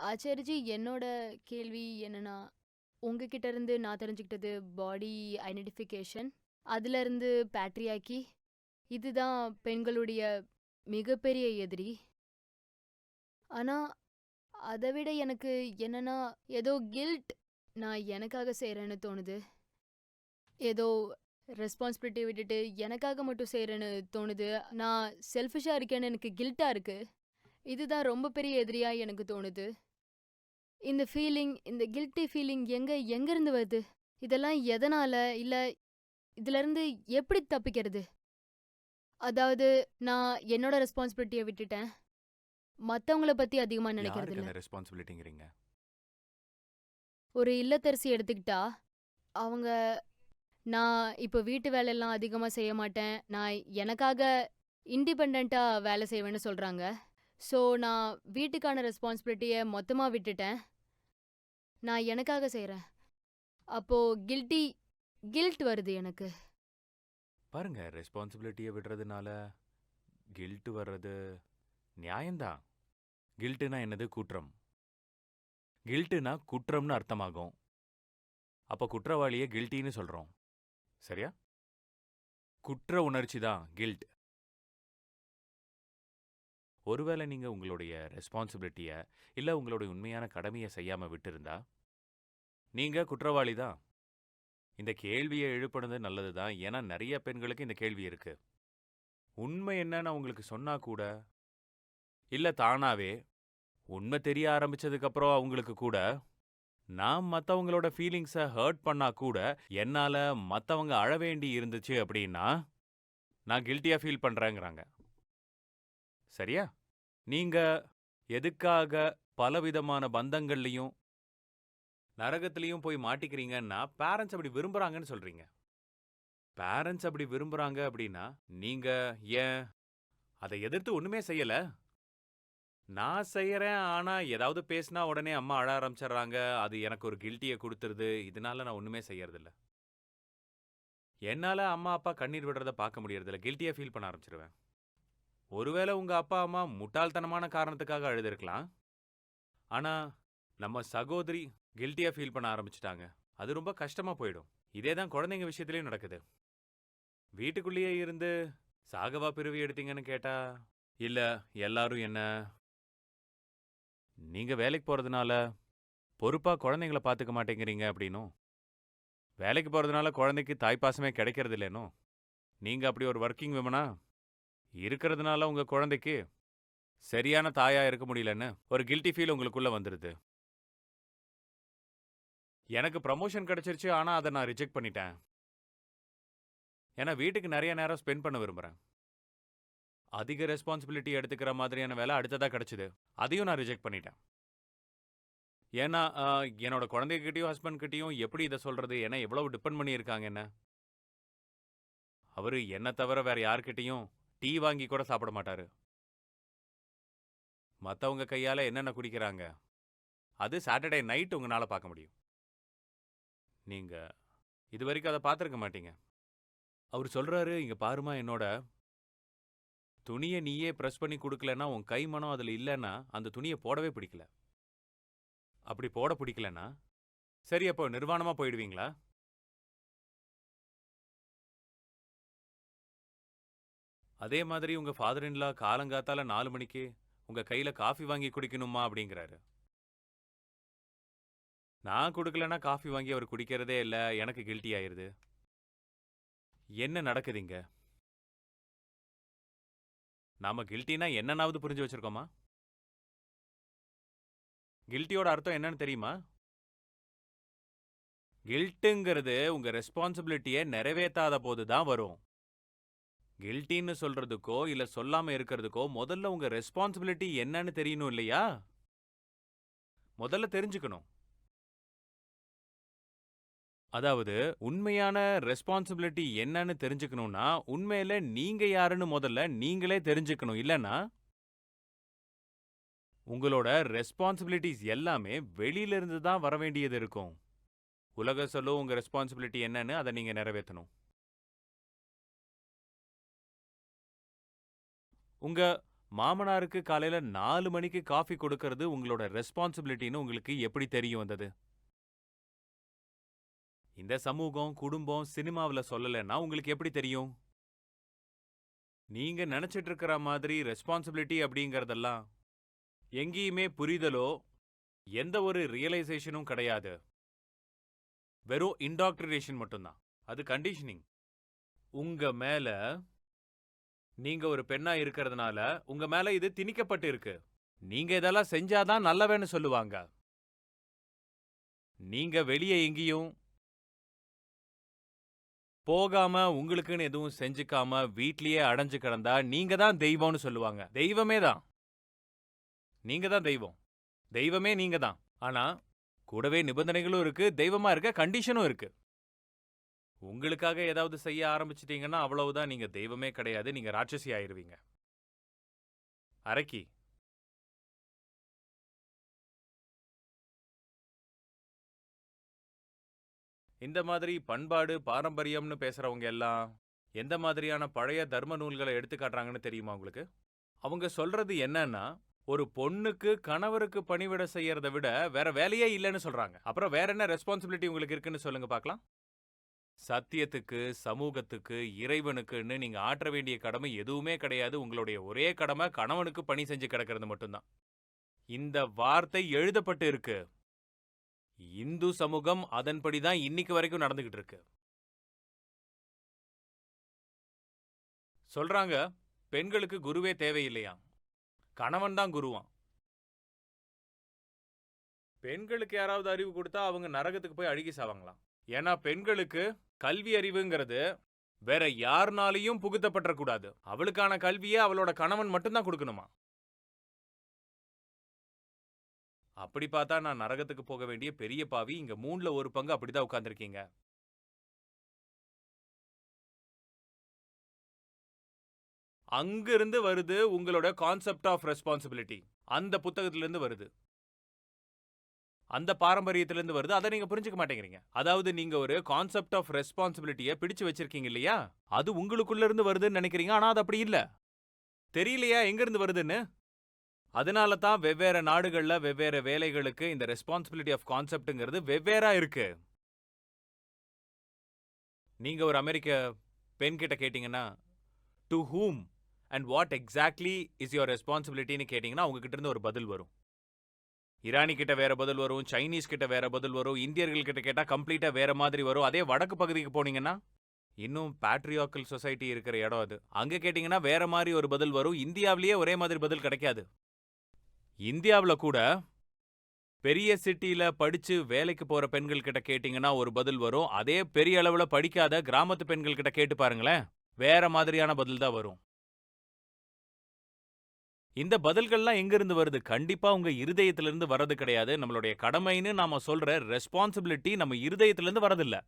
ஆச்சாரிஜி, என்னோட கேள்வி என்னன்னா, உங்ககிட்ட இருந்து நான் தெரிஞ்சுக்கிட்டது பாடி ஐடென்டிஃபிகேஷன், அதுல இருந்து பேட்ரியாக்கி, இதுதான் பெண்களுடைய மிகப்பெரிய எதிரி. ஆனா, அதை விட எனக்கு என்னன்னா, ஏதோ கில்ட் நான் எனக்காக செய்றேன்னு தோணுது. ஏதோ ரெஸ்பான்சிபிலிட்டி விட்டுட்டு எனக்காக மட்டும் செய்றேன்னு தோணுது. நான் செல்ஃபிஷா இருக்கேன்னு எனக்கு கில்ட்டா இருக்கு. இதுதான் ரொம்ப பெரிய எதிரியா எனக்கு தோணுது. இந்த ஃபீலிங், இந்த கில்ட்டி ஃபீலிங் எங்கேருந்து வருது? இதெல்லாம் எதனால? இல்ல இதிலருந்து எப்படி தப்பிக்கிறது? அதாவது நான் என்னோட ரெஸ்பான்சிபிலிட்டிய விட்டுட்டேன். மத்தவங்கள பத்தி அதிகமா யாருக்கு நினைக்கிறதில்ல. அந்த ரெஸ்பான்சிபிலிட்டிங்கிறீங்க? ஒரு இல்லத்தரசி எடுத்துக்கிட்டா, அவங்க நான் இப்ப வீட்டு வேலையெல்லாம் அதிகமா செய்ய மாட்டேன். நான் எனக்காக இண்டிபெண்டன்ட்டா வேலை செய்வேன்னு சொல்றாங்க. ஸோ நான் வீட்டுக்கான ரெஸ்பான்சிபிலிட்டிய மொத்தமா விட்டுட்டேன். நான் எனக்காக செய்றேன். அப்போ கில்ட் வருது எனக்கு. பாருங்க, ரெஸ்பான்சிபிலிட்டிய விடுறதுனால கில்ட் வர்றது நியாயம்தான். கில்ட்டுனா என்னது? குற்றம். கில்ட்டுனா குற்றம்னு அர்த்தமாகும். அப்ப குற்றவாளிய கில்ட்டின்னு சொல்றோம். சரியா? குற்ற உணர்ச்சி தான் கில்ட். ஒருவேளை நீங்க உங்களுடைய ரெஸ்பான்சிபிலிட்டிய இல்ல உங்களுடைய உண்மையான கடமைய செய்யாம விட்டிருந்தா, நீங்க குற்றவாளி தான். இந்த கேள்விய எழுப்புனது நல்லது தான். ஏன்னா நெறைய பெண்களுக்கு இந்த கேள்வி இருக்கு. உண்மை என்னன்னு அவங்களுக்கு சொன்னா கூட, இல்ல தானாவே உண்மை தெரிய ஆரம்பிச்சதுக்கு அப்புறம் அவங்களுக்கு கூட, நான் மத்தவங்களோட ஃபீலிங்ஸ ஹர்ட் பண்ணா கூட, என்னால மத்தவங்க அழ வேண்டி இருந்துச்சு அப்படின்னா, நான் கில்ட்டியா ஃபீல் பண்றேங்கிறாங்க. சரியா? நீங்க எதுக்காக பலவிதமான பந்தங்கள்லயும், நரகத்திலயும் போய் மாட்டிக்கிறீங்கன்னா, பேரண்ட்ஸ் அப்படி விரும்புறாங்கன்னு சொல்றீங்க. பேரண்ட்ஸ் அப்படி விரும்புறாங்க அப்படின்னா, நீங்க ஏன் அத எதிர்த்து ஒண்ணுமே செய்யல? நான் செய்யறேன். ஆனா, ஏதாவது பேசினா உடனே அம்மா அழ ஆரம்பிச்சர்றாங்க. அது எனக்கு ஒரு கில்ட்டிய குடுத்துருது. இதனால நான் ஒண்ணுமே செய்யறதில்ல. என்னால அம்மா, அப்பா கண்ணீர் விடுறத பார்க்க முடியறதில்ல. கில்ட்டியா ஃபீல் பண்ண ஆரம்பிச்சுருவேன். ஒருவேளை உங்க அப்பா, அம்மா முட்டாள்தனமான காரணத்துக்காக அழுதுருக்கலாம். ஆனா, நம்ம சகோதரி கில்ட்டியா ஃபீல் பண்ண ஆரம்பிச்சுட்டாங்க. அது ரொம்ப கஷ்டமா போயிடும். இதே தான் குழந்தைங்க விஷயத்திலயும் நடக்குது. வீட்டுக்குள்ளேயே இருந்து சாகவா பிறவி எடுத்தீங்கன்னு கேட்டா, இல்ல எல்லாரும் என்ன நீங்க வேலைக்கு போறதுனால பொறுப்பா குழந்தைங்கள பார்த்துக்க மாட்டேங்கிறீங்க அப்படின்னும், வேலைக்கு போறதுனால குழந்தைக்கு தாய்ப்பாசமே கிடைக்கிறது இல்லைன்னும், நீங்க அப்படி ஒரு வொர்க்கிங் விமனா இருக்கிறதுனால உங்க குழந்தைக்கு சரியான தாயா இருக்க முடியலன்னு ஒரு கில்ட்டி ஃபீல் உங்களுக்குள்ள வந்துருது. எனக்கு ப்ரமோஷன் கிடைச்சிருச்சு, ஆனா அத நான் ரிஜெக்ட் பண்ணிட்டேன். ஏன்னா வீட்டுக்கு நெறைய நேரம் ஸ்பெண்ட் பண்ண விரும்புறேன். அதிக ரெஸ்பான்சிபிலிட்டி எடுத்துக்கிற மாதிரியான வேலை அடுத்ததா கிடைச்சது. அதையும் நான் ரிஜெக்ட் பண்ணிட்டேன். ஏன்னா என்னோட குழந்தைகிட்டயும், ஹஸ்பண்ட் கிட்டயும் எப்படி இத சொல்றது? ஏன்னா எவ்வளவு டிபெண்ட் பண்ணி இருக்காங்க என்ன. அவரு என்ன தவிர வேற யார்கிட்டயும் டீ வாங்கி கூட சாப்பிட மாட்டாரு. மத்தவங்க கையால என்னென்ன குடிக்கிறாங்க, அது சாட்டர்டே நைட் உங்கனால பார்க்க முடியும். நீங்க இதுவரைக்கும் அத பார்த்திருக்க மாட்டீங்க. அவரு சொல்றாரு, "இங்க பாரும்மா, என்னோட துணிய நீயே பிரஸ் பண்ணி குடுக்கலன்னா, உன் கை மனம் அதுல இல்லன்னா, அந்த துணிய போடவே பிடிக்கல. அப்படி போட பிடிக்கலன்னா, சரி அப்போ நிர்வாணமா போயிடுவீங்களா?" அதே மாதிரி உங்க ஃபாதர் இன் லா காலங்காத்தால 4 மணிக்கு உங்க கையில காஃபி வாங்கி குடிக்கணுமா அப்படிங்கிறாரு. நான் குடுக்கலன்னா காஃபி வாங்கி அவர் குடிக்கிறதே இல்ல. எனக்கு கில்ட்டி ஆயிருது. என்ன நடக்குது இங்க? நாம கில்ட்டினா என்னன்னாவது புரிஞ்சு வச்சிருக்கோமா? கில்ட்டியோட அர்த்தம் என்னன்னு தெரியுமா? கில்ட்டுங்கிறது உங்க ரெஸ்பான்சிபிலிட்டிய நிறைவேத்தாத போது தான் வரும். கில்ட்டின்னு சொல்றதுக்கோ, இல்ல சொல்லாம இருக்கிறதுக்கோ, முதல்ல உங்க ரெஸ்பான்சிபிலிட்டி என்னன்னு தெரியணும் இல்லையா? முதல்ல தெரிஞ்சுக்கணும். அதாவது உண்மையான ரெஸ்பான்சிபிலிட்டி என்னன்னு தெரிஞ்சுக்கணும்னா, உண்மையில நீங்க யாருன்னு முதல்ல நீங்களே தெரிஞ்சுக்கணும். இல்லன்னா, உங்களோட ரெஸ்பான்சிபிலிட்டிஸ் எல்லாமே வெளியில இருந்து தான் வர வேண்டியது இருக்கும். உலகம் சொல்லும் உங்க ரெஸ்பான்சிபிலிட்டி என்னன்னு அதை நீங்க நிறைவேற்றணும். உங்க மாமனாருக்கு காலையில 4 மணிக்கு காஃபி கொடுக்கறது உங்களோட ரெஸ்பான்சிபிலிட்டின்னு உங்களுக்கு எப்படி தெரிய வந்தது? இந்த சமூகம், குடும்பம், சினிமாவுல சொல்லலைன்னா உங்களுக்கு எப்படி தெரியும்? நீங்க நினைச்சிட்டு இருக்கிற மாதிரி ரெஸ்பான்சிபிலிட்டி அப்படிங்கறதெல்லாம் எங்கேயுமே புரிதலோ எந்த ஒரு ரியலைசேஷனும் கிடையாது. வெறும் இன்டாக்ட்ரினேஷன் மட்டும்தான். அது கண்டிஷனிங். உங்க மேல நீங்க ஒரு பெண்ணா இருக்கிறதுனால உங்க மேல இது திணிக்கப்பட்டு இருக்கு. நீங்க இதெல்லாம் செஞ்சாதான் நல்லவேன்னு சொல்லுவாங்க. நீங்க வெளியே எங்கேயும் போகாம உங்களுக்குன்னு எதுவும் செஞ்சுக்காம வீட்லயே அடைஞ்சு கிடந்தா நீங்க தான் தெய்வம்னு சொல்லுவாங்க. தெய்வமே தான். நீங்க தான் தெய்வம். தெய்வமே நீங்க தான். ஆனா கூடவே நிபந்தனைகளும் இருக்கு, தெய்வமா இருக்க கண்டிஷனும் இருக்கு. உங்களுக்காக ஏதாவது செய்ய ஆரம்பிச்சிட்டீங்கன்னா அவ்வளவுதான், நீங்க தெய்வமே கிடையாது, நீங்க ராட்சசி ஆயிருவீங்க. அரக்கி. இந்த மாதிரி பண்பாடு பாரம்பரியம்னு பேசுறவங்க எல்லாம் எந்த மாதிரியான பழைய தர்ம நூல்களை எடுத்து காட்டுறாங்கன்னு தெரியுமா உங்களுக்கு? அவங்க சொல்றது என்னன்னா, ஒரு பொண்ணுக்கு கணவருக்கு பணிவிட செய்யறதை விட வேற வேலையே இல்லைன்னு சொல்றாங்க. அப்புறம் வேற என்ன ரெஸ்பான்சிபிலிட்டி உங்களுக்கு இருக்குன்னு சொல்லுங்க பார்க்கலாம். சத்தியத்துக்கு, சமூகத்துக்கு, இறைவனுக்குன்னு நீங்க ஆற்ற வேண்டிய கடமை எதுவுமே கிடையாது. உங்களுடைய ஒரே கடமை கணவனுக்கு பணி செஞ்சு கிடக்கிறது மட்டும்தான். இந்த வார்த்தை எழுதப்பட்டு இருக்கு. இந்து சமூகம் அதன்படிதான் இன்னைக்கு வரைக்கும் நடந்துகிட்டு இருக்கு. சொல்றாங்க பெண்களுக்கு குருவே தேவையில்லையா, கணவன் தான் குருவான். பெண்களுக்கு யாராவது அறிவு கொடுத்தா அவங்க நரகத்துக்கு போய் அழுகி சாவாங்களாம். ஏன்னா பெண்களுக்கு கல்வி அறிவுங்கிறது வேற யாருனாலையும் புகுத்தப்படக்கூடாது. அவளுக்கான கல்வியை அவளோட கணவன் மட்டும்தான் கொடுக்கணுமா. அப்படி பார்த்தா நான் நரகத்துக்கு போக வேண்டிய பெரிய பாவி. இங்க 3ல 1 பங்கு அப்படிதான் உட்கார்ந்துருக்கீங்க. அங்கிருந்து வருது உங்களோட கான்செப்ட் ஆஃப் ரெஸ்பான்சிபிலிட்டி. அந்த புத்தகத்திலிருந்து வருது, அந்த பாரம்பரியத்திலிருந்து வருது. அதை நீங்க புரிஞ்சுக்க மாட்டேங்கிறீங்க. அதாவது நீங்க ஒரு கான்செப்ட் ஆஃப் ரெஸ்பான்சிபிலிட்டியை பிடிச்சு வச்சிருக்கீங்க இல்லையா, அது உங்களுக்குள்ள இருந்து வருதுன்னு நினைக்கிறீங்க. ஆனா அது அப்படி இல்ல. தெரியலையா எங்க இருந்து வருதுன்னு? அதனால தான் வெவ்வேறு நாடுகள்ல வெவ்வேறு வேலைகளுக்கு இந்த ரெஸ்பான்சிபிலிட்டி ஆஃப் கான்செப்ட்ங்கிறது வெவ்வேறா இருக்கு. நீங்க ஒரு அமெரிக்க பெண் கிட்ட கேட்டீங்கன்னா, to whom and what exactly is your ரெஸ்பான்சிபிலிட்டின்னு கேட்டீங்கன்னா அவங்க கிட்ட இருந்து ஒரு பதில் வரும். ஈரானி கிட்ட வேற பதில் வரும், சைனீஸ் கிட்ட வேற பதில் வரும், இந்தியர்கள் கிட்ட கேட்டா கம்ப்ளீட்டா வேற மாதிரி வரும். அதே வடக்கு பகுதிக்கு போனீங்கன்னா, இன்னும் பேட்ரியார்க்கல் சொசைட்டி இருக்கிற இடம் அது, அங்க கேட்டீங்கன்னா வேற மாதிரி ஒரு பதில் வரும். இந்தியாவிலேயே ஒரே மாதிரி பதில் கிடைக்காது. இந்தியாவுல கூட பெரிய சிட்டில படிச்சு வேலைக்கு போற பெண்கள் கிட்ட கேட்டீங்கன்னா ஒரு பதில் வரும். அதே பெரிய அளவுல படிக்காத கிராமத்து பெண்கள் கிட்ட கேட்டு பாருங்களேன், வேற மாதிரியான பதில் தான் வரும். இந்த பதில்கள்லாம் எங்க இருந்து வருது? கண்டிப்பா உங்க இருதயத்திலிருந்து வரது கிடையாது. நம்மளுடைய கடமைன்னு நாம சொல்ற ரெஸ்பான்சிபிலிட்டி நம்ம இருதயத்திலிருந்து வரதில்ல.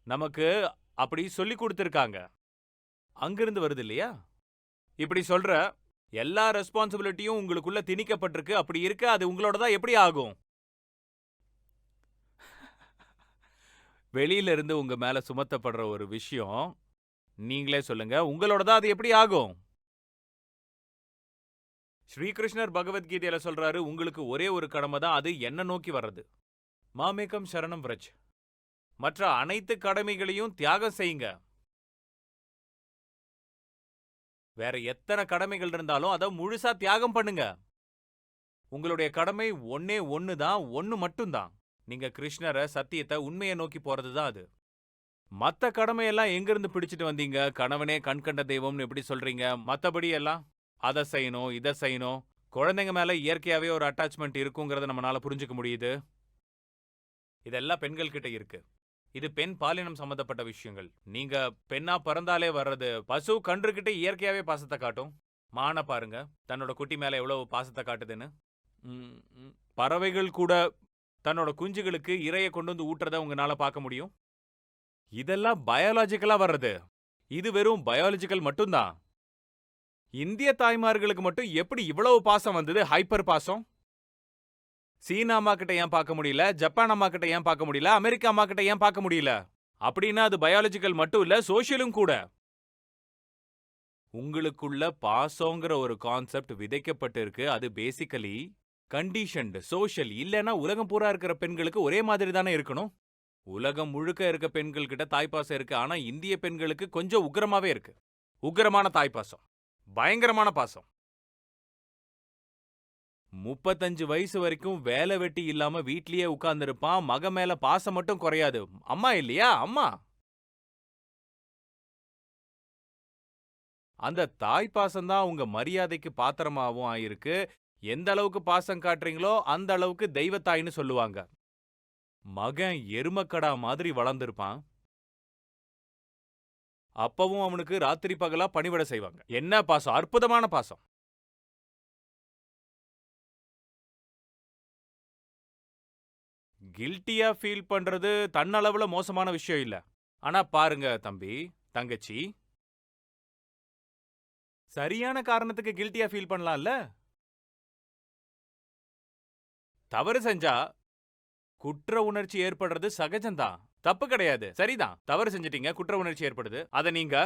நமக்கு அப்படி சொல்லி கொடுத்திருக்காங்க, அங்கிருந்து வருது இல்லையா? இப்படி சொல்ற எல்லா ரெஸ்பான்சிபிலிட்டியும் உங்களுக்குள்ள திணிக்கப்பட்டிருக்கு. அப்படி இருக்க அது உங்களோடதா எப்படி ஆகும்? வெளியில இருந்து உங்க மேல சுமத்தப்படுற ஒரு விஷயம், நீங்களே சொல்லுங்க, உங்களோடதா அது எப்படி ஆகும்? ஸ்ரீகிருஷ்ணர் பகவத்கீதையில சொல்றாரு, உங்களுக்கு ஒரே ஒரு கடமை தான், அது என்ன நோக்கி வர்றது. மாமேகம் சரணம் விரஜ். மற்ற அனைத்து கடமைகளையும் தியாகம் செய்யுங்க. வேற எத்தனை கடமைகள் இருந்தாலும் அதை முழுசா தியாகம் பண்ணுங்க. உங்களுடைய கடமை ஒன்னே ஒன்னு தான், ஒன்னு மட்டும்தான். நீங்க கிருஷ்ணரை, சத்தியத்தை, உண்மையை நோக்கி போறதுதான் அது. மத்த கடமையெல்லாம் எங்கிருந்து பிடிச்சிட்டு வந்தீங்க? கணவனே கண்கண்ட தெய்வம்னு எப்படி சொல்றீங்க? மத்தபடி எல்லாம் அதை செய்யணும், இதை செய்யணும். குழந்தைங்க மேல இயற்கையாவே ஒரு அட்டாச்மெண்ட் இருக்குங்கிறத நம்மளால புரிஞ்சுக்க முடியுது. இதெல்லாம் பெண்கள் கிட்ட இருக்கு. இது பெண் பாலினம் சம்பந்தப்பட்ட விஷயங்கள். நீங்க பெண்ணா பிறந்தாலே வர்றது, பசு கன்றுகிட்ட இயற்கையாவே பாசத்தை காட்டும். மான பாருங்க, தன்னோட குட்டி மேல எவ்வளவு பாசத்தை காட்டுதுன்னு. பறவைகள் கூட தன்னோட குஞ்சுகளுக்கு இரையை கொண்டு வந்து ஊட்டுறத உங்களால பார்க்க முடியும். இதெல்லாம் பயாலஜிக்கலா வர்றது. இது வெறும் பயாலஜிக்கல் மட்டும்தான். இந்திய தாய்மார்களுக்கு மட்டும் எப்படி இவ்வளவு பாசம் வந்தது? ஹைப்பர் பாசம். சீன அம்மா கிட்ட ஏன் பார்க்க முடியல? ஜப்பான் அம்மா கிட்ட ஏன் பார்க்க முடியல? அமெரிக்க அம்மா கிட்ட ஏன் பார்க்க முடியல? அப்படின்னா அது பயாலஜிக்கல் மட்டும் இல்ல, சோஷியலும் கூட. உங்களுக்குள்ள பாசங்கிற ஒரு கான்செப்ட் விதைக்கப்பட்டு இருக்கு. அது பேசிக்கலி கண்டிஷன்டு, சோஷியல். இல்லைன்னா உலகம் பூரா இருக்கிற பெண்களுக்கு ஒரே மாதிரி தானே இருக்கணும். உலகம் முழுக்க இருக்க பெண்கள் கிட்ட தாய்ப்பாசம் இருக்கு. ஆனா இந்திய பெண்களுக்கு கொஞ்சம் உக்கிரமாவே இருக்கு. உக்கிரமான தாய்ப்பாசம், பயங்கரமான பாசம். 35 வயசு வரைக்கும் வேலை வெட்டி இல்லாம வீட்லயே உட்கார்ந்திருப்பான். மகன் மேல பாசம் மட்டும் குறையாது. அம்மா இல்லையா, அம்மா. அந்த தாய் பாசம் தான் உங்க மரியாதைக்கு பாத்திரமாவும் ஆயிருக்கு. எந்த அளவுக்கு பாசம் காட்டுறீங்களோ அந்த அளவுக்கு தெய்வத்தாயின்னு சொல்லுவாங்க. மகன் எருமக்கடா மாதிரி வளர்ந்திருப்பான். அப்பவும் அவனுக்கு ராத்திரி பகலா பணிவிட செய்வாங்க. என்ன பாசம், அற்புதமான பாசம். கில்ட்டியா ஃபீல் பண்றது தன்னளவுல மோசமான விஷயம் இல்ல. ஆனா பாருங்க தம்பி, தங்கச்சி, சரியான காரணத்துக்கு கில்ட்டியா ஃபீல் பண்ணலாம்ல. தவறு செஞ்சா குற்ற உணர்ச்சி ஏற்படுறது சகஜம்தான், தப்பு கிடையாது. சரிதான், தவறு செஞ்சிட்டீங்க, குற்ற உணர்ச்சி ஏற்படுது. அத நீங்க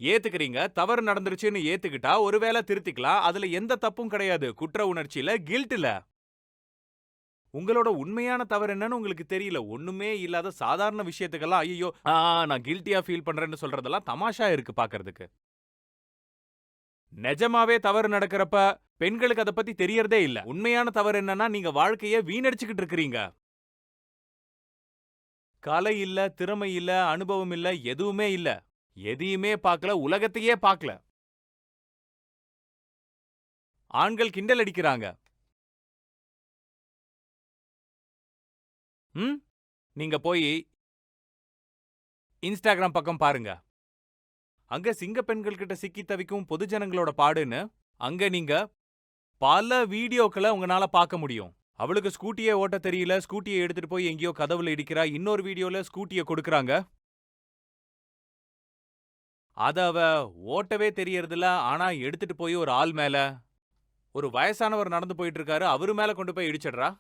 ஏத்துக்கிறீங்க. தவறு நடந்துருச்சுன்னு ஏத்துக்கிட்டா ஒருவேளை திருத்திக்கலாம். அதுல எந்த தப்பும் கிடையாது. குற்ற உணர்ச்சியில, கில்ட்ல. உங்களோட உண்மையான தவறு என்னன்னு உங்களுக்கு தெரியல. ஒண்ணுமே இல்லாத சாதாரண விஷயத்துக்கெல்லாம் ஐயோ நான் கில்ட்டியா ஃபீல் பண்றேன்னு சொல்றதெல்லாம் தமாஷா இருக்கு பாக்குறதுக்கு. நிஜமாவே தவறு நடக்கிறப்ப பெண்களுக்கு அத பத்தி தெரியறதே இல்ல. உண்மையான தவறு என்னன்னா நீங்க வாழ்க்கைய வீணடிச்சுக்கிட்டு இருக்கிறீங்க. கலை இல்ல, திறமை இல்ல, அனுபவம் இல்ல, எதுவுமே இல்ல. எதையுமே பார்க்கல, உலகத்தையே பார்க்கல. ஆண்கள் கிண்டல் அடிக்கிறாங்க. நீங்க போய் இன்ஸ்டாகிராம் பக்கம் பாருங்க. அங்க சிங்க பெண்கள் கிட்ட சிக்கி தவிக்கும் பொதுஜனங்களோட பாடுன்னு அங்க நீங்க பல வீடியோக்களை உங்களால பார்க்க முடியும். அவளுக்கு ஸ்கூட்டியே ஓட்ட தெரியல, ஸ்கூட்டியை எடுத்துட்டு போய் எங்கேயோ கதவுல இடிக்கிறா. இன்னொரு வீடியோல ஸ்கூட்டியை கொடுக்கறாங்க. அத அவ ஓட்டவே தெரியறதில்ல. ஆனா எடுத்துட்டு போய் ஒரு ஆள் மேல, ஒரு வயசானவர் நடந்து போயிட்டு இருக்காரு, அவரு மேல கொண்டு போய் இடிச்சிடுறா.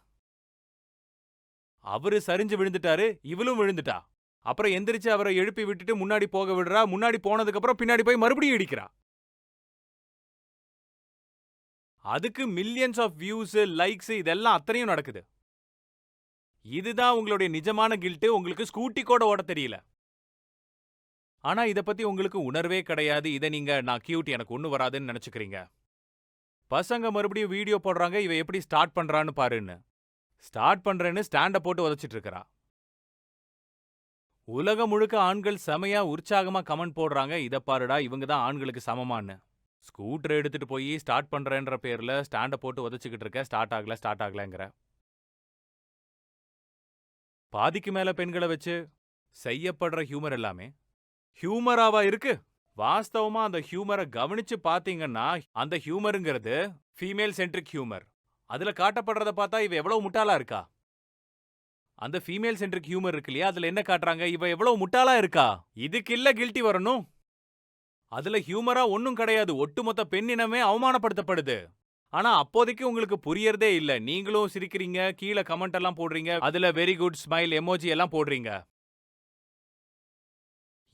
அவரு சரிஞ்சு விழுந்துட்டாரு, இவளும் விழுந்துட்டா. அப்புறம் எந்திரிச்சு அவரை எழுப்பி விட்டுட்டு முன்னாடி போக விடுறா. முன்னாடி போனதுக்கு அப்புறம் பின்னாடி போய் மறுபடியும் இடிக்கிறா. அதுக்கு மில்லியன்ஸ் ஆஃப் வியூஸ், லைக்ஸ் இதெல்லாம் அத்தனையும் நடக்குது. இதுதான் உங்களுடைய நிஜமான கில்ட். உங்களுக்கு ஸ்கூட்டி கூட ஓட தெரியல. ஆனா இத பத்தி உங்களுக்கு உணர்வே கிடையாது. இத நீங்க நான் கியூட், எனக்கு ஒண்ணு வராதுன்னு நினைச்சுக்கிறீங்க. பசங்க மறுபடியும் வீடியோ போடுறாங்க, இவ எப்படி ஸ்டார்ட் பண்றான்னு பாருன்னு. ஸ்டார்ட் பண்றேன்னு ஸ்டாண்ட போட்டு உதைச்சிட்டு இருக்கறா. உலகம் முழுக்க ஆண்கள் செமையா உற்சாகமா கமெண்ட் போடுறாங்க, இத பாருடா இவங்க தான் ஆண்களுக்கு சமமான்னு. ஸ்கூட்டர் எடுத்துட்டு போய் ஸ்டார்ட் பண்றேன்ற பேர்ல ஸ்டாண்ட போட்டு உதைச்சுக்கிட்டு இருக்க. ஸ்டார்ட் ஆகலங்கிற. பாதிக்கு மேல பெண்களை வச்சு செய்யப்படுற ஹியூமர் எல்லாமே ஹியூமராவா இருக்கு? வாஸ்தவமா அந்த ஹியூமரை கவனிச்சு பாத்தீங்கன்னா அந்த ஹியூமருங்கிறது ஃபீமேல் சென்ட்ரிக் ஹியூமர். அதுல காட்டப்படுறத பார்த்தா இவ எவ்வளவு முட்டாளா இருக்கா. அந்த ஃபீமேல் சென்ட்ரிக் ஹியூமர் இருக்கு இல்லையா, அதுல என்ன காட்டுறாங்க, இவ எவ்வளவு முட்டாளா இருக்கா. இதுக்கு இல்ல கில்ட்டி வரணும். அதுல ஹியூமரா ஒன்னும் கிடையாது. ஒட்டுமொத்த பெண்ணினமே அவமானப்படுத்தப்படுது. ஆனா அப்போதைக்கு உங்களுக்கு புரியறதே இல்ல. நீங்களும் சிரிக்கிறீங்க, கீழே கமெண்ட் எல்லாம் போடுறீங்க, அதுல வெரி குட் ஸ்மைல் எமோஜி எல்லாம் போடுறீங்க.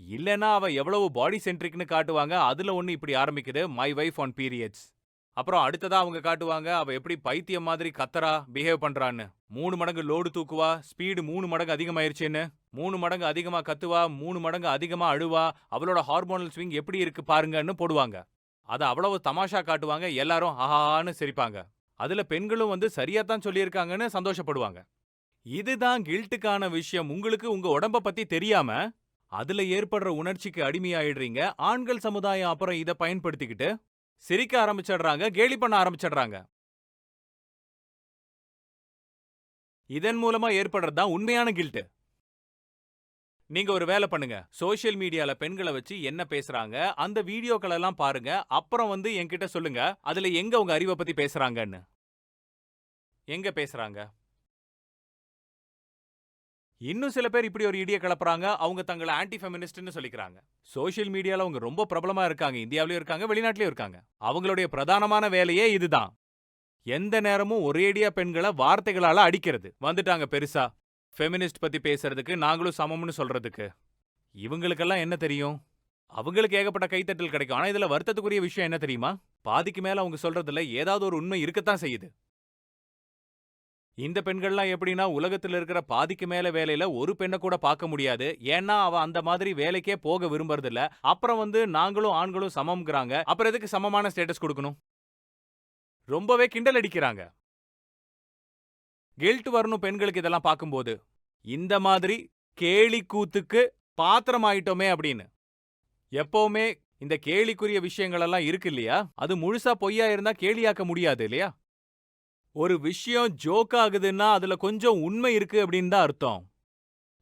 இல்லனா அவ எவ்வளவு பாடி சென்ட்ரிக்னு காட்டுவாங்க. அதுல ஒண்ணு இப்படி ஆரம்பிக்குது, மை வைஃப் ஆன் பீரியட்ஸ். அப்புறம் அடுத்ததா அவங்க காட்டுவாங்க அவ எப்படி பைத்தியம் மாதிரி கத்தரா, பிஹேவ் பண்றான்னு. 3 மடங்கு லோடு தூக்குவா, ஸ்பீடு 3 மடங்கு அதிகமாயிருச்சுன்னு. 3 மடங்கு அதிகமா கத்துவா, 3 மடங்கு அதிகமா அழுவா, அவளோட ஹார்மோனல் ஸ்விங் எப்படி இருக்கு பாருங்கன்னு போடுவாங்க. அத அவ்வளவு தமாஷா காட்டுவாங்க, எல்லாரும் ஆஹான்னு சிரிப்பாங்க. அதுல பெண்களும் வந்து சரியாத்தான் சொல்லியிருக்காங்கன்னு சந்தோஷப்படுவாங்க. இதுதான் கில்ட்டுக்கான விஷயம். உங்களுக்கு உங்க உடம்ப பத்தி தெரியாம அதுல ஏற்படுற உணர்ச்சிக்கு அடிமையாயிடுறீங்க. ஆண்கள் சமுதாயம் அப்புறம் இத பயன்படுத்திக்கிட்டு சிரிக்க ஆரம்பிச்சிடுறாங்க, கேலி பண்ண ஆரம்பிச்சிடுறாங்க. இதன் மூலமா ஏற்படுறதுதான் உண்மையான கில்ட். நீங்க ஒரு வேலை பண்ணுங்க, சோஷியல் மீடியால பெண்களை வச்சு என்ன பேசுறாங்க அந்த வீடியோக்கள் எல்லாம் பாருங்க. அப்புறம் வந்து என்கிட்ட சொல்லுங்க, அதுல எங்க உங்க அறிவை பத்தி பேசுறாங்கன்னு. எங்க பேசுறாங்க? இன்னும் சில பேர் இப்படி ஒரு இடிய கிளப்புறாங்க. அவங்க தங்களை ஆன்டி ஃபெமினிஸ்ட்னு சொல்லிக்கிறாங்க. சோஷியல் மீடியால அவங்க ரொம்ப பிரபலமா இருக்காங்க. இந்தியாவிலயும் இருக்காங்க, வெளிநாட்டிலயும் இருக்காங்க. அவங்களுடைய பிரதானமான வேலையே இதுதான். எந்த நேரமும் ஒரேடியா பெண்களை வார்த்தைகளால அடிக்கிறது. வந்துட்டாங்க பெருசா ஃபெமினிஸ்ட் பத்தி பேசுறதுக்கு, நாங்களும் சமம்னு சொல்றதுக்கு. இவங்களுக்கெல்லாம் என்ன தெரியும்? அவங்களுக்கு ஏகப்பட்ட கைத்தட்டல் கிடைக்கும். ஆனா இதுல வருத்தத்துக்குரிய விஷயம் என்ன தெரியுமா? பாதிக்கு மேல அவங்க சொல்றதுல ஏதாவது ஒரு உண்மை இருக்கத்தான் செய்யுது. இந்த பெண்கள்லாம் எப்படின்னா, உலகத்துல இருக்கிற பாதிக்கு மேல வேலையில ஒரு பெண்ண கூட பார்க்க முடியாது. ஏன்னா, அவ அந்த மாதிரி வேலைக்கே போக விரும்புறதில்ல. அப்புறம் நாங்களும் ஆண்களும் சமம்ங்கிறாங்க. அப்புறம் எதுக்கு சமமான ஸ்டேட்டஸ் குடுக்கணும்? ரொம்பவே கிண்டல் அடிக்கிறாங்க. கில்ட் வரணும் பெண்களுக்கு இதெல்லாம் பார்க்கும்போது. இந்த மாதிரி கேலி கூத்துக்கு பாத்திரம் ஆயிட்டோமே அப்படின்னு. எப்பவுமே இந்த கேலிக்குரிய விஷயங்கள் எல்லாம் இருக்கு இல்லையா? அது முழுசா பொய்யா இருந்தா கேலியாக்க முடியாது இல்லையா? ஒரு விஷயம் ஜோக் ஆகுதுன்னா அதுல கொஞ்சம் உண்மை இருக்கு அப்படின்னு தான் அர்த்தம்.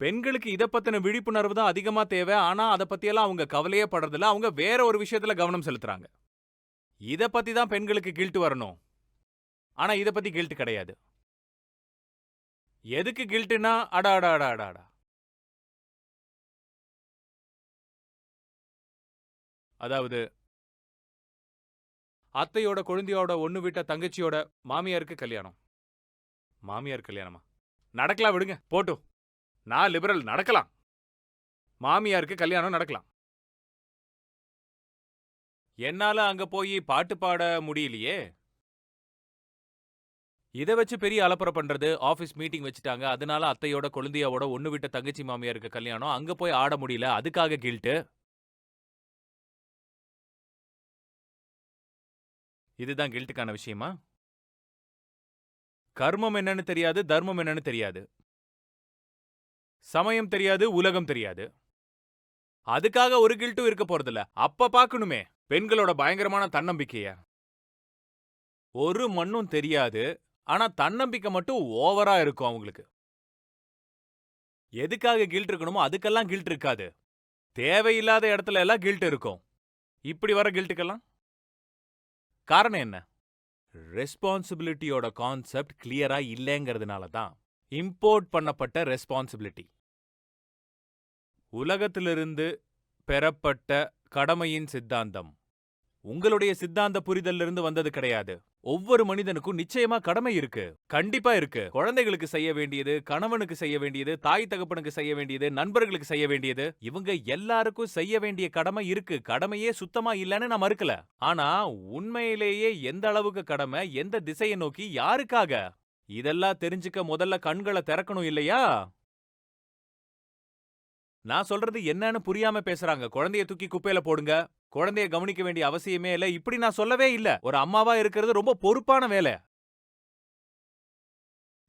பெண்களுக்கு இத பத்தின விழிப்புணர்வு தான் அதிகமா தேவை. ஆனா அத பத்தியெல்லாம் அவங்க கவலையே படுறதில்ல. அவங்க வேற ஒரு விஷயத்துல கவனம் செலுத்துறாங்க. இத பத்தி தான் பெண்களுக்கு கில்ட் வரணும். ஆனா இத பத்தி கில்ட் கிடையாது. எதுக்கு கில்ட்னா அட அட அட அட அட. அதாவது அத்தையோட கொழுந்தியோட ஒண்ணு விட்ட தங்கச்சியோட மாமியாருக்கு கல்யாணம். மாமியார் கல்யாணமா? நடக்கலாம் விடுங்க. போட்டும். நான் லிபரல் நடக்கலாம். மாமியாருக்கு கல்யாணம் நடக்கலாம். என்னால அங்க போய் பாட்டு பாட முடியலையே. இத வச்சு பெரிய அலப்பற பண்றது, ஆபீஸ் மீட்டிங் வச்சுட்டாங்க. அதனால அத்தையோட கொழுந்தியாவோட ஒண்ணு விட்ட தங்கச்சி மாமியாருக்கு கல்யாணம். அங்க போய் ஆட முடியல. அதுக்காக கில்ட். இதுதான் கில்ட்டுக்கான விஷயமா? கர்மம் என்னன்னு தெரியாது, தர்மம் என்னன்னு தெரியாது. சமயம் தெரியாது, உலகம் தெரியாது. அதுக்காக ஒரு கில்ட்டும் இருக்க போறதில்ல. அப்ப பார்க்கணுமே பெண்களோட பயங்கரமான தன்னம்பிக்கைய. ஒரு மண்ணும் தெரியாது. ஆனா தன்னம்பிக்கை மட்டும் ஓவரா இருக்கும் அவங்களுக்கு. எதுக்காக கில்ட் இருக்கணுமோ அதுக்கெல்லாம் கில்ட் இருக்காது. தேவையில்லாத இடத்துல எல்லாம் கில்ட் இருக்கும். இப்படி வர கில்ட்டுக்கெல்லாம் காரணம் என்ன? ரெஸ்பான்சிபிலிட்டியோட கான்செப்ட் கிளியரா இல்லைங்கிறதுனால தான். இம்போர்ட் பண்ணப்பட்ட ரெஸ்பான்சிபிலிட்டி. உலகத்திலிருந்து பெறப்பட்ட கடமையின் சித்தாந்தம். உங்களுடைய சித்தாந்த புரிதல்ல இருந்து வந்தது கிடையாது. ஒவ்வொரு மனிதனுக்கும் நிச்சயமா கடமை இருக்கு. கண்டிப்பா இருக்கு. குழந்தைகளுக்கு செய்ய வேண்டியது, கணவனுக்கு செய்ய வேண்டியது, தாய் தகப்பனுக்கு செய்ய வேண்டியது, நண்பர்களுக்கு செய்ய வேண்டியது, இவங்க எல்லாருக்கும் செய்ய வேண்டிய கடமை இருக்கு. கடமையே சுத்தமா இல்லன்னு நான் மறுக்கல. ஆனா உண்மையிலேயே எந்த அளவுக்கு கடமை, எந்த திசையை நோக்கி, யாருக்காக? இதெல்லாம் தெரிஞ்சுக்க முதல்ல கண்களை திறக்கணும் இல்லையா? நான் சொல்றது என்னன்னு புரியாம பேசுறாங்க. குழந்தைய தூக்கி குப்பையில போடுங்க. குழந்தைய கவனிக்க வேண்டிய அவசியமே இல்ல. இப்படி நான் சொல்லவே இல்ல. ஒரு அம்மாவா இருக்கிறது ரொம்ப பொறுப்பான வேலை.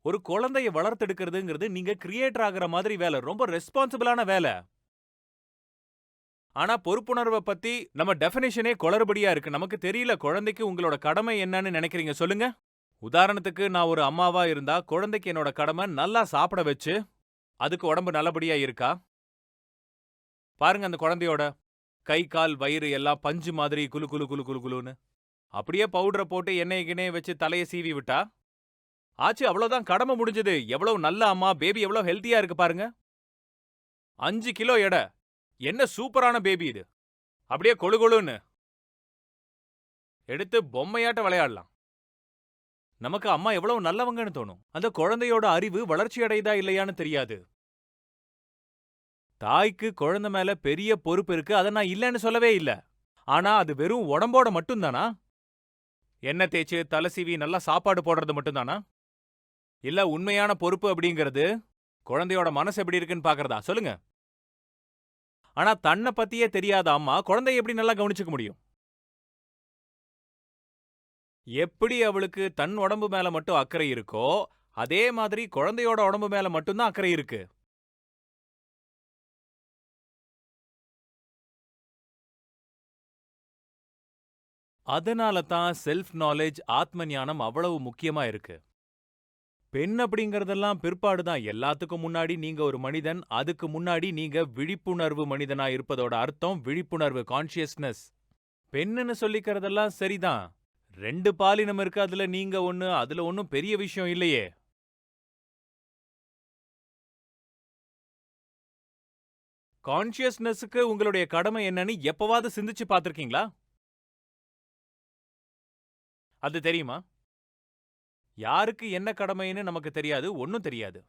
ஒரு குழந்தைய வளர்த்தெடுக்கிறதுங்கிறது நீங்க கிரியேட்டர் ஆகுற மாதிரி வேலை. ரொம்ப ரெஸ்பான்சிபிளான வேலை. ஆனா பொறுப்புணர்வ பத்தி நம்ம டெஃபினிஷனே குளறுபடியா இருக்கு. நமக்கு தெரியல குழந்தைக்கு உங்களோட கடமை என்னன்னு நினைக்கிறீங்க சொல்லுங்க? உதாரணத்துக்கு நான் ஒரு அம்மாவா இருந்தா குழந்தைக்கு என்னோட கடமை நல்லா சாப்பிட வச்சு, அதுக்கு உடம்பு நல்லபடியா இருக்கா? பாருங்க அந்த குழந்தையோட கை, கால், வயிறு எல்லாம் பஞ்சு மாதிரி குலு குலு குலு குலு குலுன்னு. அப்படியே பவுடர போட்டு எண்ணெய் கிண்ணெய வச்சு தலைய சீவி விட்டா, ஆச்சு அவ்வளவுதான் கடமை முடிஞ்சது. எவ்வளவு நல்ல அம்மா, பேபி எவ்வளவு ஹெல்த்தியா இருக்கு பாருங்க. 5 கிலோ எடை. என்ன சூப்பரான பேபி இது. அப்படியே கொழு கொழுன்னு. எடுத்து பொம்மையாட்ட விளையாடலாம். நமக்கு அம்மா எவ்வளவு நல்லவங்கன்னு தோணும். அந்த குழந்தையோட அறிவு வளர்ச்சி அடையுதா இல்லையான்னு தெரியாது. தாய்க்கு குழந்தை மேல பெரிய பொறுப்பு இருக்கு. அத நான் இல்லன்னு சொல்லவே இல்ல. ஆனா அது வெறும் உடம்போட மட்டும் தானா? எண்ணெய் தேய்ச்சு, தலை சீவி நல்லா சாப்பாடு போடுறது மட்டும் தானா? இல்ல உண்மையான பொறுப்பு அப்படிங்கிறது குழந்தையோட மனசு எப்படி இருக்குன்னு பாக்குறதா? சொல்லுங்க. ஆனா தன்ன பத்தியே தெரியாத அம்மா குழந்தைய எப்படி நல்லா கவனிச்சுக்க முடியும்? எப்படி அவளுக்கு தன் உடம்பு மேல மட்டும் அக்கறை இருக்கோ, அதே மாதிரி குழந்தையோட உடம்பு மேல மட்டும் தான் அக்கறை இருக்கு. அதனால தான் செல்ஃப் நாலேஜ், ஆத்ம ஞானம் அவ்வளவு முக்கியமா இருக்கு. பெண் அப்படிங்கறதெல்லாம் பிற்பாடு தான். எல்லாத்துக்கும் முன்னாடி நீங்க ஒரு மனிதன். அதுக்கு முன்னாடி நீங்க விழிப்புணர்வு மனிதனா இருப்பதோட அர்த்தம் விழிப்புணர்வு, கான்ஷியஸ்னஸ். பெண்ணுன்னு சொல்லிக்கிறதெல்லாம் சரிதான். 2 பாலினம் இருக்கு. அதுல நீங்க ஒண்ணு. அதுல ஒண்ணும் பெரிய விஷயம் இல்லையே. கான்ஷியஸ்னஸ்க்கு உங்களுடைய கடமை என்னன்னு எப்பவாவது சிந்திச்சு பார்த்திருக்கீங்களா? அது தெரியுமா? யாருக்கு என்ன கடமைன்னு நமக்கு தெரியாது. ஒண்ணும் தெரியாது.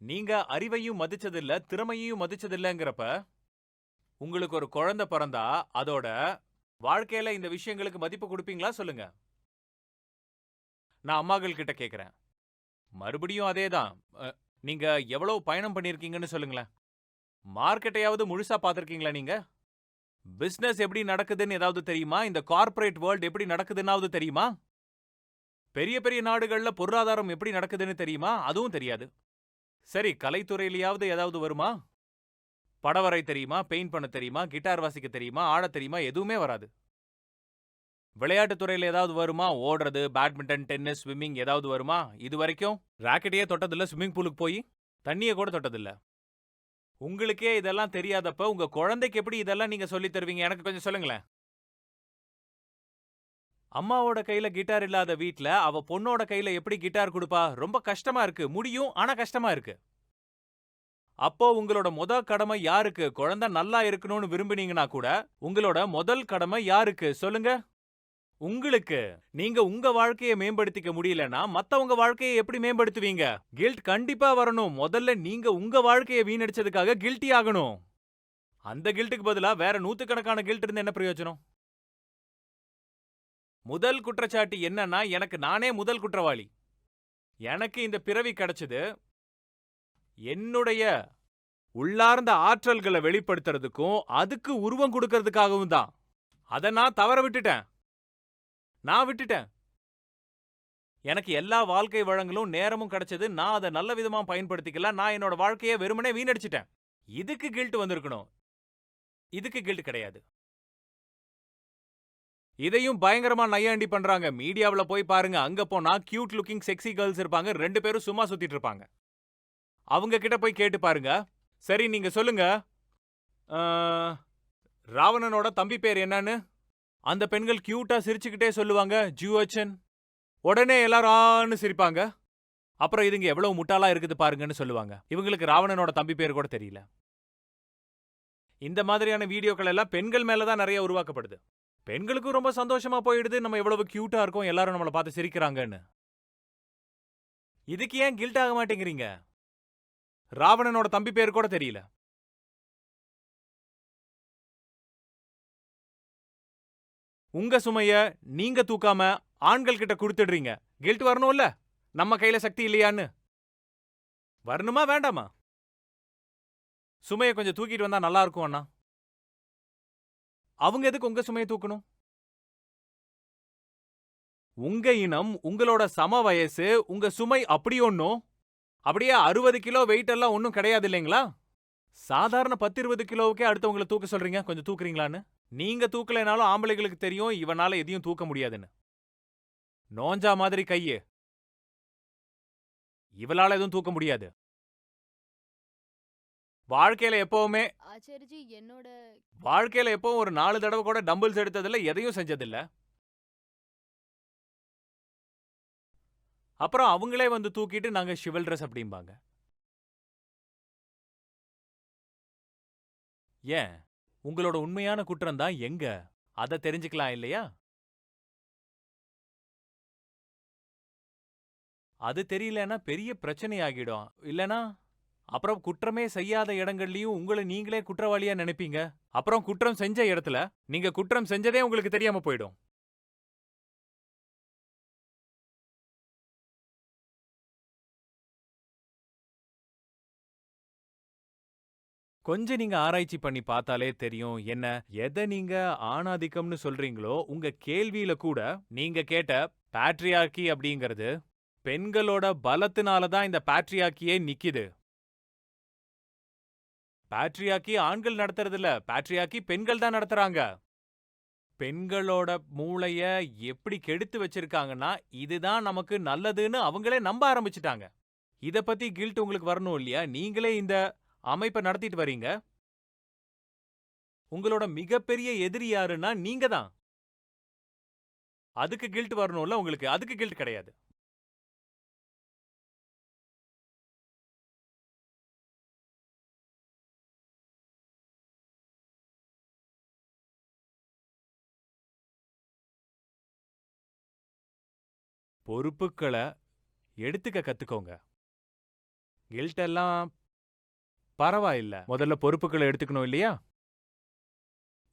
நீங்க அறிவையும் மதிச்சதில்ல, திறமையையும் மதிச்சதில்லங்கிறப்ப, உங்களுக்கு ஒரு குழந்தை பிறந்தா, அதோட வாழ்க்கையில இந்த விஷயங்களுக்கு மதிப்பு குடுப்பீங்களா சொல்லுங்க? நான் அம்மாக்கள் கிட்ட கேட்கிறேன். மறுபடியும் அதேதான். அ நீங்க எவ்வளவு பயணம் பண்ணியிருக்கீங்கன்னு சொல்லுங்களேன். மார்க்கெட்டையாவது முழுசா பார்த்திருக்கீங்களா நீங்க? பிசினஸ் எப்படி நடக்குதுன்னு ஏதாவது தெரியுமா? இந்த கார்ப்பரேட் வேர்ல்ட் எப்படி நடக்குதுன்னாவது தெரியுமா? பெரிய பெரிய நாடுகள்ல பொருளாதாரம் எப்படி நடக்குதுன்னு தெரியுமா? அதுவும் தெரியாது. சரி, கலைத்துறையிலயாவது ஏதாவது வருமா? படம் வரைய தெரியுமா? பெயிண்ட் பண்ண தெரியுமா? கிட்டார் வாசிக்க தெரியுமா? ஆடத் தெரியுமா? எதுவுமே வராது. விளையாட்டுத் துறையில ஏதாவது வருமா? ஓடுறது, பேட்மிண்டன், டென்னிஸ், ஸ்விம்மிங் ஏதாவது வருமா? இதுவரைக்கும் ராக்கெட்டையே தொட்டதில்ல ஸ்விம்மிங் பூலுக்கு போயி. தண்ணிய கூட தொட்டதில்ல. உங்களுக்கே இதெல்லாம் தெரியாதப்ப உங்க குழந்தைக்கு எப்படி இதெல்லாம் நீங்க சொல்லித் தருவீங்க? எனக்கு கொஞ்சம் சொல்லுங்களேன். அம்மாவோட கையில கிட்டார் இல்லாத வீட்ல அவ பொண்ணோட கையில எப்படி கிட்டார் குடுப்பா? ரொம்ப கஷ்டமா இருக்கு. முடியும், ஆனா கஷ்டமா இருக்கு. அப்போ உங்களோட கடமை யாருக்கு? குழந்தை நல்லா இருக்கணும்னு விரும்பினீங்கன்னா கூட, உங்களோட முதல் கடமை யாருக்கு? சொல்லுங்க. உங்களுக்கு. நீங்க உங்க வாழ்க்கைய மேம்படுத்திக்க முடியலன்னா, மத்தவங்க வாழ்க்கைய எப்படி மேம்படுத்துவீங்க? கில்ட் கண்டிப்பா வரணும். முதல்ல நீங்க உங்க வாழ்க்கைய வீணடிச்சதுக்காக கில்ட்டி ஆகணும். அந்த கில்ட்டுக்கு பதிலா வேற நூத்துக்கணக்கான கில்ட் இருந்து என்ன பிரயோஜனம்? முதல் குற்றச்சாட்டு என்னன்னா, எனக்கு நானே முதல் குற்றவாளி. எனக்கு இந்த பிறவி கிடைச்சது, என்னுடைய உள்ளார்ந்த ஆற்றல்கள வெளிப்படுத்துறதுக்கும், அதுக்கு உருவம் குடுக்கறதுக்காகவும் தான். அத நான் தவற விட்டுட்டேன். நான் விட்டுட்டேன். எனக்கு எல்லா வாழ்க்கை வளங்களும், நேரமும் கிடைச்சது. நான் அத நல்ல விதமா பயன்படுத்திக்கல. நான் என்னோட வாழ்க்கைய வெறுமனே வீணடிச்சுட்டேன். இதுக்கு கில்ட் வந்திருக்கணும். இதுக்கு கில்ட் கிடையாது. இதையும் பயங்கரமா நையாண்டி பண்றாங்க. மீடியாவுல போய் பாருங்க. அங்க போனா கியூட் லுக்கிங் செக்ஸி கேர்ள்ஸ் இருப்பாங்க. 2 பேரும் சும்மா சுத்திட்டு இருப்பாங்க. அவங்க கிட்ட போய் கேட்டு பாருங்க. சரி, நீங்க சொல்லுங்க. ஆ, ராவணனோட தம்பி பேர் என்னன்னு? அந்த பெண்கள் கியூட்டா சிரிச்சுக்கிட்டே சொல்லுவாங்க, ஜுவச்சன். உடனே எல்லாரும் ஆன்னு சிரிப்பாங்க. அப்புறம் இதுங்க எவ்வளவு முட்டாளா இருக்குது பாருங்கன்னு சொல்லுவாங்க. இவங்களுக்கு ராவணனோட தம்பி பேர் கூட தெரியல. இந்த மாதிரியான வீடியோக்கள் எல்லாம் பெண்கள் மேல தான் நிறைய உருவாக்கப்படுது. பெண்களுக்கும் ரொம்ப சந்தோஷமா போயிடுது. நம்ம எவ்வளவு கியூட்டா இருக்கோம், எல்லாரும் நம்மள பார்த்து சிரிக்கிறாங்கன்னு. இதுக்கு ஏன் கில்ட் ஆக மாட்டேங்கிறீங்க? ராவணனோட தம்பி பேர் கூட தெரியல. உங்க சுமைய நீங்க தூக்காம ஆண்கள் கிட்ட குடுத்துடுறீங்க. கில்ட் வரணும்ல? நம்ம கையில சக்தி இல்லையான்னு. வரணுமா வேண்டாமா? சுமைய கொஞ்சம் தூக்கிட்டு வந்தா நல்லா இருக்கும் அண்ணா. அவங்க எதுக்கு உங்க சுமைய தூக்கணும்? உங்க இனம், உங்களோட சம வயசு, உங்க சுமை அப்படி ஒண்ணும் அப்படியே 60 கிலோ வெயிட் எல்லாம் ஒண்ணும் கிடையாது இல்லைங்களா? சாதாரண 10, 20 கிலோவுக்கே அடுத்தவங்கள தூக்க சொல்றீங்க. கொஞ்சம் தூக்குறீங்களான்னு? நீங்க தூக்கலைனாலும் ஆம்பளைங்களுக்கு தெரியும் இவனால எதையும் தூக்க முடியாதுன்னு. நோஞ்சா மாதிரி கையு. இவளால எதுவும் தூக்க முடியாது. வாழ்க்கையில எப்பவுமே ஆச்சாரிஜி என்னோட வாழ்க்கையில எப்பவும் ஒரு 4 தடவ கூட டம்பிள்ஸ் எடுத்ததில்ல, எதையும் செஞ்சதில்ல. அப்புறம் அவங்களே வந்து தூக்கிட்டு நாங்க ஷிவல்ரஸ் அப்படிம்பாங்க. ஏன்? உங்களோட உண்மையான குற்றம் தான் எங்க? அத தெரிஞ்சுக்கலாம் இல்லையா? அது தெரியலன்னா பெரிய பிரச்சனையாகிடும். இல்லனா அப்புறம் குற்றமே செய்யாத இடங்கள்லயும் உங்கள நீங்களே குற்றவாளியா நினைப்பீங்க. அப்புறம் குற்றம் செஞ்ச இடத்துல நீங்க குற்றம் செஞ்சதே உங்களுக்கு தெரியாம போயிடும். கொஞ்சம் நீங்க ஆராய்ச்சி பண்ணி பார்த்தாலே தெரியும். என்ன, எத நீங்க ஆணாதிக்கம்னு சொல்றீங்களோ, உங்க கேள்வியில கூட நீங்க கேட்ட பேட்ரியார்கி அப்படிங்கிறது, பெண்களோட பலத்தினால தான் இந்த பேட்ரியார்கியே நிக்குது. பேட்ரியார்கி ஆண்கள் நடத்துறதில்ல. பேட்ரியார்கி பெண்கள் தான் நடத்துறாங்க. பெண்களோட மூளைய எப்படி கெடுத்து வச்சிருக்காங்கன்னா, இதுதான் நமக்கு நல்லதுன்னு அவங்களே நம்ப ஆரம்பிச்சுட்டாங்க. இத பத்தி கில்ட் உங்களுக்கு வரணும் இல்லையா? நீங்களே இந்த அமைப்ப நடத்திட்டு வரீங்க. உங்களோட மிகப்பெரிய எதிரி யாருன்னா நீங்க தான். அதுக்கு கில்ட் வரணும்ல உங்களுக்கு. அதுக்கு கில்ட் கிடையாது. பொறுப்புக்கள எடுத்துக்க கத்துக்கோங்க. கில்ட் எல்லாம் பரவாயில்ல. முதல்ல பொறுப்புகளை எடுத்துக்கணும் இல்லையா?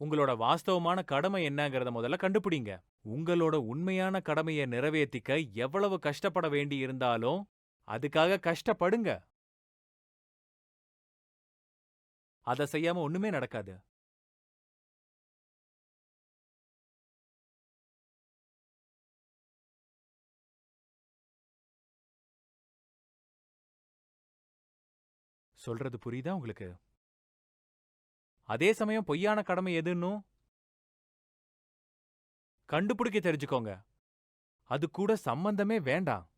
உங்களோட வாஸ்தவமான கடமை என்னங்கறத முதல்ல கண்டுபிடிங்க. உங்களோட உண்மையான கடமையை நிறைவேத்திக்க எவ்வளவு கஷ்டப்பட வேண்டி இருந்தாலும் அதுக்காக கஷ்டப்படுங்க. அத செய்யாம ஒண்ணுமே நடக்காது. சொல்றது புரியுதா உங்களுக்கு? அதே சமயம் பொய்யான கடமை எதுன்னும் கண்டுபிடிக்க தெரிஞ்சுக்கோங்க. அது கூட சம்பந்தமே வேண்டாம்.